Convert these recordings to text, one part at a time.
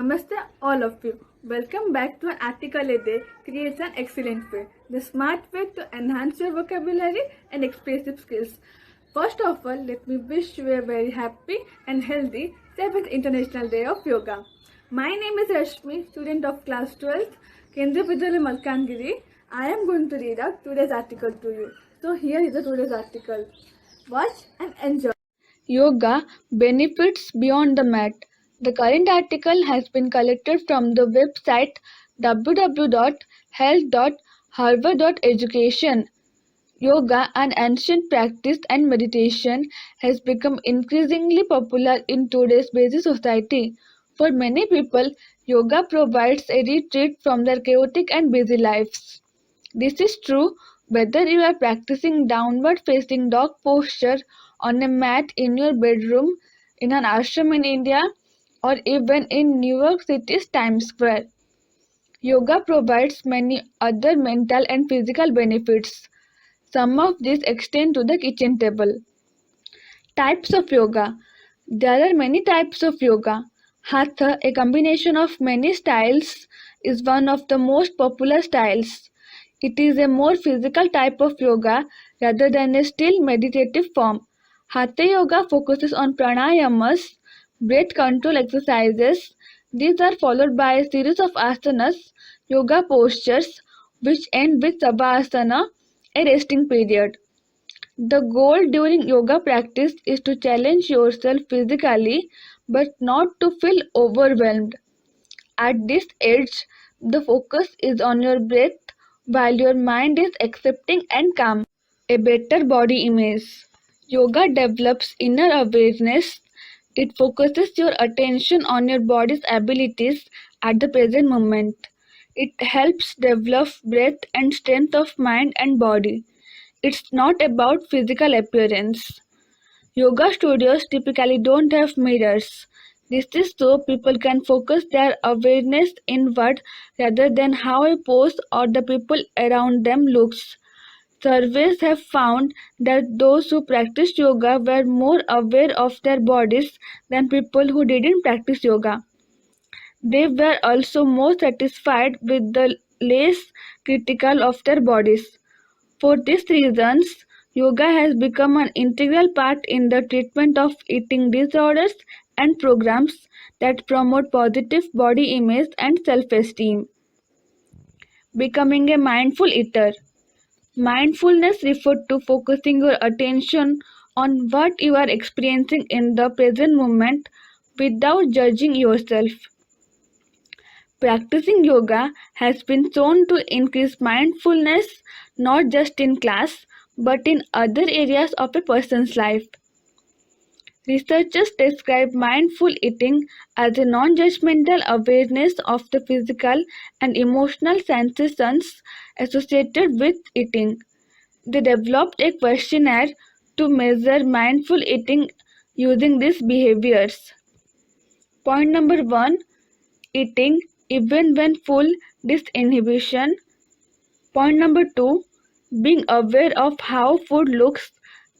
Namaste, all of you. Welcome back to An Article a Day Creates an Excellent Way, the smart way to enhance your vocabulary and expressive skills. First of all, let me wish you a very happy and healthy 7th International Day of Yoga. My name is Rashmi, student of class 12th, Kendriya Vidyalaya Malkangiri. I am going to read out today's article to you. So here is the today's article. Watch and enjoy. Yoga benefits beyond the mat. The current article has been collected from the website www.health.harvard.education. Yoga, an ancient practice and meditation, has become increasingly popular in today's busy society. For many people, yoga provides a retreat from their chaotic and busy lives. This is true whether you are practicing downward facing dog posture on a mat in your bedroom, in an ashram in India, or even in New York City's Times Square. Yoga provides many other mental and physical benefits. Some of these extend to the kitchen table. Types of yoga. There are many types of yoga. Hatha, a combination of many styles, is one of the most popular styles. It is a more physical type of yoga rather than a still meditative form. Hatha yoga focuses on pranayamas, breath control exercises. These are followed by a series of asanas, yoga postures, which end with savasana, a resting period. The goal during yoga practice is to challenge yourself physically but not to feel overwhelmed. At this age, the focus is on your breath while your mind is accepting and calm. A better body image. Yoga develops inner awareness. It focuses your attention on your body's abilities at the present moment. It helps develop breadth and strength of mind and body. It's not about physical appearance. Yoga studios typically don't have mirrors. This is so people can focus their awareness inward rather than how a pose or the people around them looks. Surveys have found that those who practice yoga were more aware of their bodies than people who didn't practice yoga. They were also more satisfied with the less critical of their bodies. For these reasons, yoga has become an integral part in the treatment of eating disorders and programs that promote positive body image and self-esteem. Becoming a mindful eater. Mindfulness refers to focusing your attention on what you are experiencing in the present moment without judging yourself. Practicing yoga has been shown to increase mindfulness not just in class but in other areas of a person's life. Researchers describe mindful eating as a non-judgmental awareness of the physical and emotional sensations associated with eating. They developed a questionnaire to measure mindful eating using these behaviors. Point number 1, eating even when full, disinhibition. Point number 2, being aware of how food looks,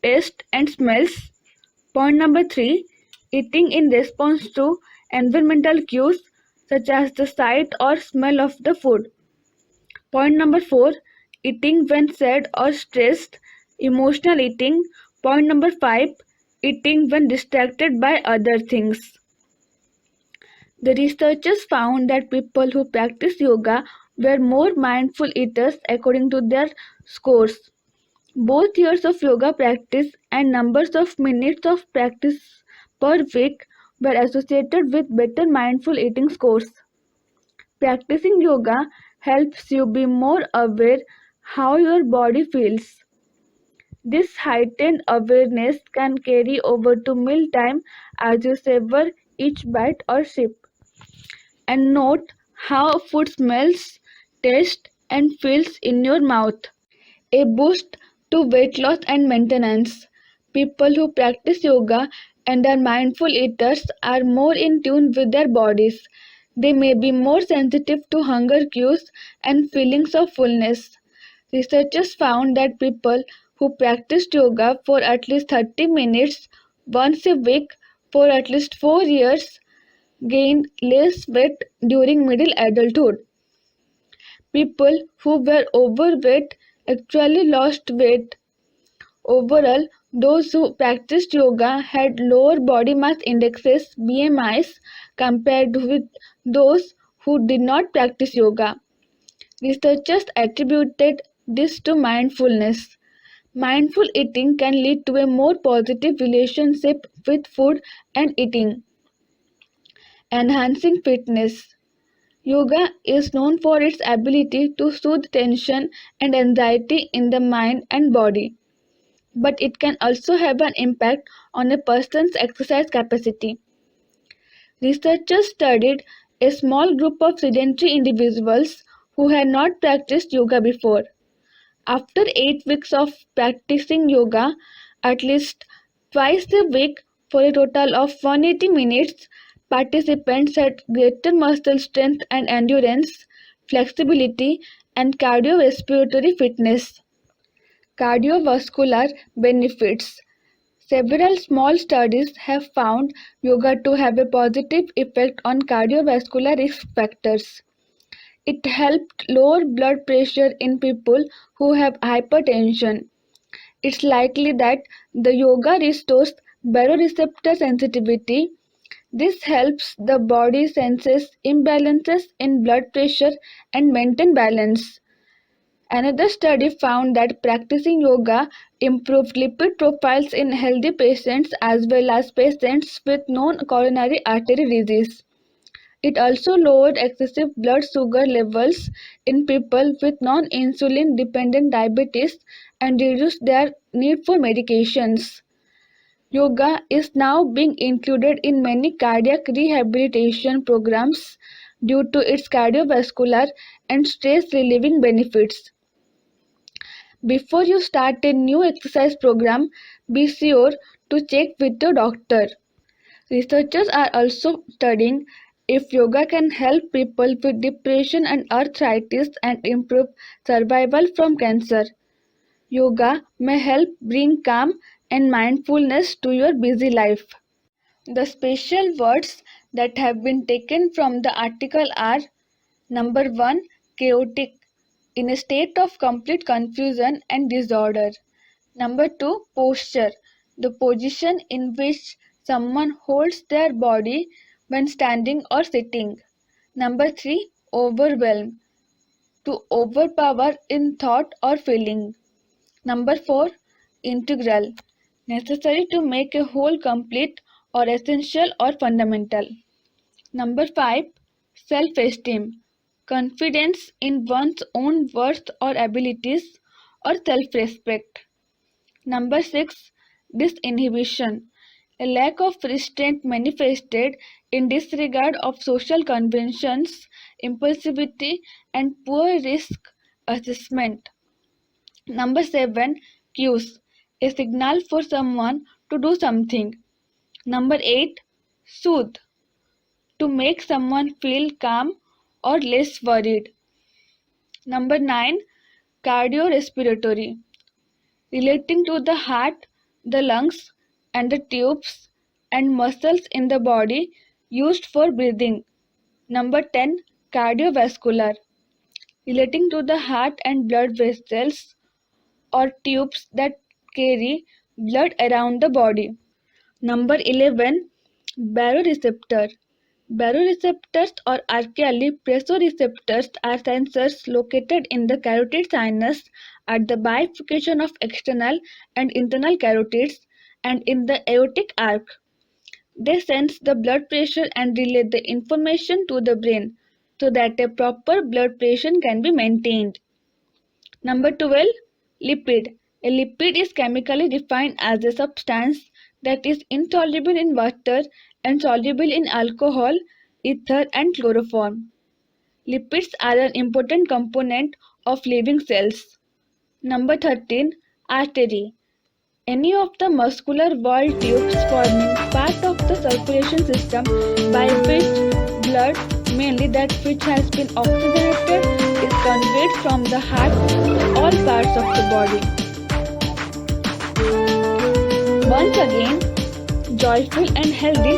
tastes and smells. Point number 3, eating in response to environmental cues such as the sight or smell of the food. Point number 4, eating when sad or stressed, emotional eating. Point number 5, eating when distracted by other things. The researchers found that people who practice yoga were more mindful eaters according to their scores. Both years of yoga practice and numbers of minutes of practice per week were associated with better mindful eating scores. Practicing yoga helps you be more aware how your body feels. This heightened awareness can carry over to mealtime as you savor each bite or sip. And note how food smells, tastes, and feels in your mouth. A boost to weight loss and maintenance. People who practice yoga and are mindful eaters are more in tune with their bodies. They may be more sensitive to hunger cues and feelings of fullness. Researchers found that people who practiced yoga for at least 30 minutes once a week for at least 4 years gained less weight during middle adulthood. People who were overweight actually lost weight. Overall, those who practiced yoga had lower body mass indexes (BMIs) compared with those who did not practice yoga. Researchers attributed this to mindfulness. Mindful eating can lead to a more positive relationship with food and eating. Enhancing fitness. Yoga is known for its ability to soothe tension and anxiety in the mind and body, but it can also have an impact on a person's exercise capacity. Researchers studied a small group of sedentary individuals who had not practiced yoga before. After 8 weeks of practicing yoga at least twice a week for a total of 180 minutes, participants had greater muscle strength and endurance, flexibility, and cardiorespiratory fitness. Cardiovascular benefits. Several small studies have found yoga to have a positive effect on cardiovascular risk factors. It helped lower blood pressure in people who have hypertension. It's likely that the yoga restores baroreceptor sensitivity. This helps the body senses imbalances in blood pressure and maintain balance. Another study found that practicing yoga improved lipid profiles in healthy patients as well as patients with known coronary artery disease. It also lowered excessive blood sugar levels in people with non-insulin dependent diabetes and reduced their need for medications. Yoga is now being included in many cardiac rehabilitation programs due to its cardiovascular and stress relieving benefits. Before you start a new exercise program, be sure to check with your doctor. Researchers are also studying if yoga can help people with depression and arthritis and improve survival from cancer. Yoga may help bring calm and mindfulness to your busy life. The special words that have been taken from the article are: number 1, chaotic, in a state of complete confusion and disorder. Number 2, posture, the position in which someone holds their body when standing or sitting. Number 3, overwhelm, to overpower in thought or feeling. Number 4, integral, necessary to make a whole complete or essential or fundamental. Number 5, self-esteem, confidence in one's own worth or abilities or self-respect. Number 6, disinhibition, a lack of restraint manifested in disregard of social conventions, impulsivity, and poor risk assessment. Number 7, cues, a signal for someone to do something. Number 8, soothe, to make someone feel calm or less worried. Number 9, cardiorespiratory, relating to the heart, the lungs, and the tubes and muscles in the body used for breathing. Number 10, cardiovascular, relating to the heart and blood vessels or tubes that carry blood around the body. Number 11, baroreceptor. Baroreceptors or archaically piezoreceptors are sensors located in the carotid sinus at the bifurcation of external and internal carotids and in the aortic arc. They sense the blood pressure and relay the information to the brain so that a proper blood pressure can be maintained. Number 12, lipid. A lipid is chemically defined as a substance that is insoluble in water and soluble in alcohol, ether, and chloroform. Lipids are an important component of living cells. Number 13, artery. Any of the muscular wall tubes forming part of the circulation system by which blood, mainly that which has been oxygenated, is conveyed from the heart to all parts of the body. Once again, joyful and healthy